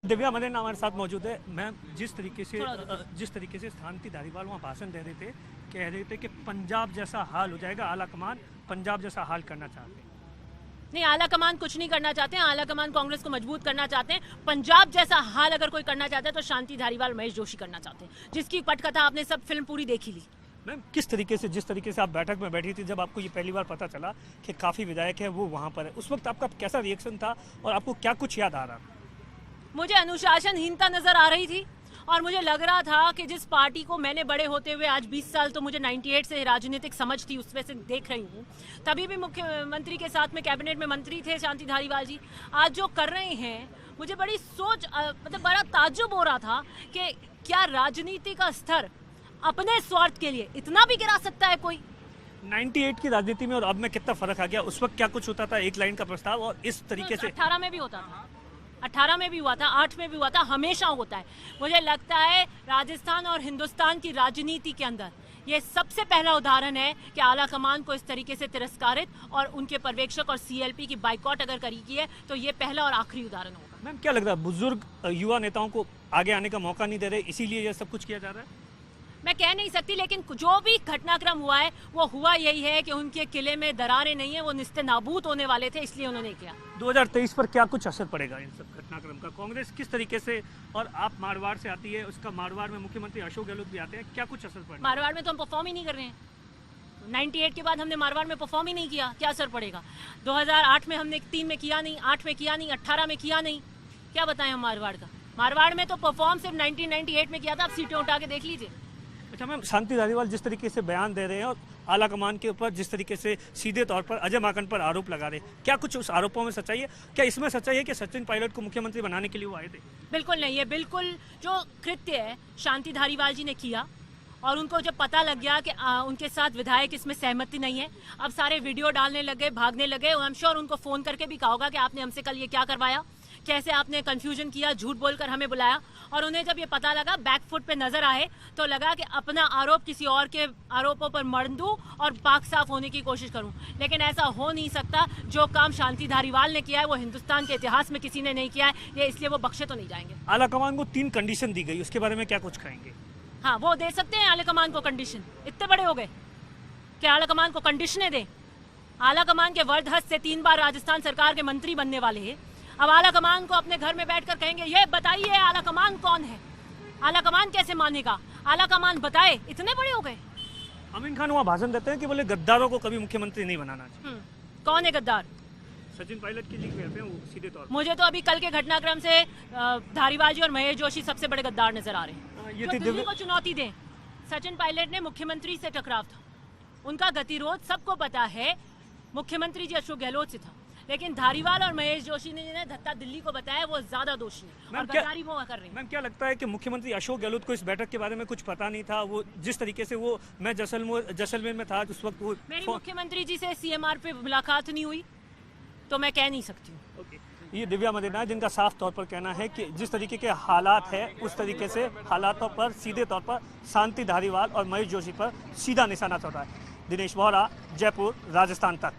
दिव्या मदेना हमारे साथ मौजूद है। मैम, जिस तरीके से शांति धारीवाल वहाँ भाषण दे रहे थे, कह रहे थे कि पंजाब जैसा हाल हो जाएगा, आला कमान पंजाब जैसा हाल करना चाहते हैं। नहीं, आला कमान कुछ नहीं करना चाहते हैं। आला कमान कांग्रेस को मजबूत करना चाहते हैं। पंजाब जैसा हाल अगर कोई करना चाहता है तो शांति धारीवाल, महेश जोशी करना चाहते हैं, जिसकी पटकथा आपने सब फिल्म पूरी देखी ली। मैम, जिस तरीके से आप बैठक में बैठी थी, जब आपको ये पहली बार पता चला कि काफ़ी विधायक है वो वहाँ पर है, उस वक्त आपका कैसा रिएक्शन था और आपको क्या कुछ याद आ रहा था? मुझे अनुशासनहीनता नजर आ रही थी और मुझे लग रहा था कि जिस पार्टी को मैंने बड़े होते हुए आज 20 साल, तो मुझे 98 से राजनीतिक समझ थी, उसमें से देख रही हूँ। तभी भी मुख्यमंत्री के साथ में कैबिनेट में मंत्री थे शांति धारीवाल जी। आज जो कर रहे हैं, मुझे बड़ी सोच मतलब बड़ा ताज्जुब हो रहा था कि क्या राजनीति का स्तर अपने स्वार्थ के लिए इतना भी गिरा सकता है कोई? 98 की राजनीति में और अब में कितना फर्क आ गया। उस वक्त क्या कुछ होता था, एक लाइन का प्रस्ताव, और इस तरीके से 18 में भी होता था, 18 में भी हुआ था, 8 में भी हुआ था, हमेशा होता है। मुझे लगता है राजस्थान और हिंदुस्तान की राजनीति के अंदर ये सबसे पहला उदाहरण है कि आला कमान को इस तरीके से तिरस्कारित और उनके पर्यवेक्षक और सीएलपी की बाइकॉट अगर करी की है तो ये पहला और आखिरी उदाहरण होगा। मैम, क्या लगता है बुजुर्ग युवा नेताओं को आगे आने का मौका नहीं दे रहे, इसीलिए ये सब कुछ किया जा रहा है? मैं कह नहीं सकती, लेकिन जो भी घटनाक्रम हुआ है वो हुआ यही है कि उनके किले में दरारें नहीं है, वो निस्ते नाबूद होने वाले थे, इसलिए उन्होंने किया। 2023 पर क्या कुछ असर पड़ेगा इन सब घटनाक्रम का? कांग्रेस किस तरीके से, और आप मारवाड़ से आती है, उसका मारवाड़ में मुख्यमंत्री अशोक गहलोत भी आते हैं, क्या कुछ असर पड़ेगा? मारवाड़ में तो हम परफॉर्म ही नहीं कर रहे हैं। 98 के बाद हमने मारवाड़ में परफॉर्म ही नहीं किया, क्या असर पड़ेगा? 2008 में हमने 3 में किया नहीं, 8 में किया नहीं, 18 में किया नहीं, क्या बताएं हम मारवाड़ का? मारवाड़ में तो परफॉर्म सिर्फ 1998 में किया था, आप सीटें उठा के देख लीजिए। अच्छा मैम, शांति धारीवाल जिस तरीके से बयान दे रहे हैं और आला कमान के ऊपर जिस तरीके से सीधे तौर पर अजय माकन पर आरोप लगा रहे हैं, क्या कुछ उस आरोपों में सच्चाई है? क्या इसमें सच्चाई है कि सचिन पायलट को मुख्यमंत्री बनाने के लिए वो आए थे? बिल्कुल नहीं है। बिल्कुल जो कृत्य है शांति धारीवाल जी ने किया और उनको जब पता लग गया कि उनके साथ विधायक इसमें सहमति नहीं है, अब सारे वीडियो डालने लगे, भागने लगे। आई एम श्योर उनको फोन करके भी कहा होगा कि आपने हमसे कल ये क्या करवाया, कैसे आपने कंफ्यूजन किया, झूठ बोलकर हमें बुलाया। और उन्हें जब ये पता लगा, बैकफुट पे नजर आए, तो लगा कि अपना आरोप किसी और के आरोपों पर मढ़ दूं और पाक साफ होने की कोशिश करूं। लेकिन ऐसा हो नहीं सकता। जो काम शांति धारीवाल ने किया है वो हिंदुस्तान के इतिहास में किसी ने नहीं किया है, ये इसलिए वो बख्शे तो नहीं जाएंगे। आला कमान को 3 कंडीशन दी गई, उसके बारे में क्या कुछ कहेंगे? हाँ, वो दे सकते हैं आला कमान को कंडीशन। इतने बड़े हो गए कि आला कमान को कंडीशनें दें। आला कमान के वर्द हस्त से 3 बार राजस्थान सरकार के मंत्री बनने वाले हैं। अब आला कमान को अपने घर में बैठकर कहेंगे ये बताइए आला कमान कौन है, आला कमान कैसे मानेगा? आला कमान बताए, इतने बड़े हो गए। अमीन खान वहाँ भाषण देते हैं कि बोले गद्दारों को कभी मुख्यमंत्री नहीं बनाना चाहिए। कौन है गद्दार? सचिन पायलट की लिख कहते हैं वो सीधे तौर पर। मुझे तो अभी कल के घटनाक्रम से धारीवाल जी और महेश जोशी सबसे बड़े गद्दार नजर आ रहे हैं। ये जो दिल्ली को चुनौती दें। सचिन पायलट ने मुख्यमंत्री से टकराव था, उनका गतिरोध सबको पता है, मुख्यमंत्री जी अशोक गहलोत से था। लेकिन धारीवाल और महेश जोशी ने जिन्हें धत्ता दिल्ली को बताया वो ज्यादा दोषी है और गद्दारी वो कर रहे हैं। मैम, क्या लगता है कि मुख्यमंत्री अशोक गहलोत को इस बैठक के बारे में कुछ पता नहीं था? वो जिस तरीके से वो मैं जैसलमेर में था उस वक्त, वो मेरी मुख्यमंत्री जी से सीएमआर पे मुलाकात नहीं हुई तो मैं कह नहीं सकती हूँ। ये दिव्या मदेना है जिनका साफ तौर पर कहना है कि जिस तरीके के हालात है उस तरीके से हालातों पर सीधे तौर पर शांति धारीवाल और महेश जोशी पर सीधा निशाना चल रहा है। दिनेश बोहरा, जयपुर, राजस्थान तक।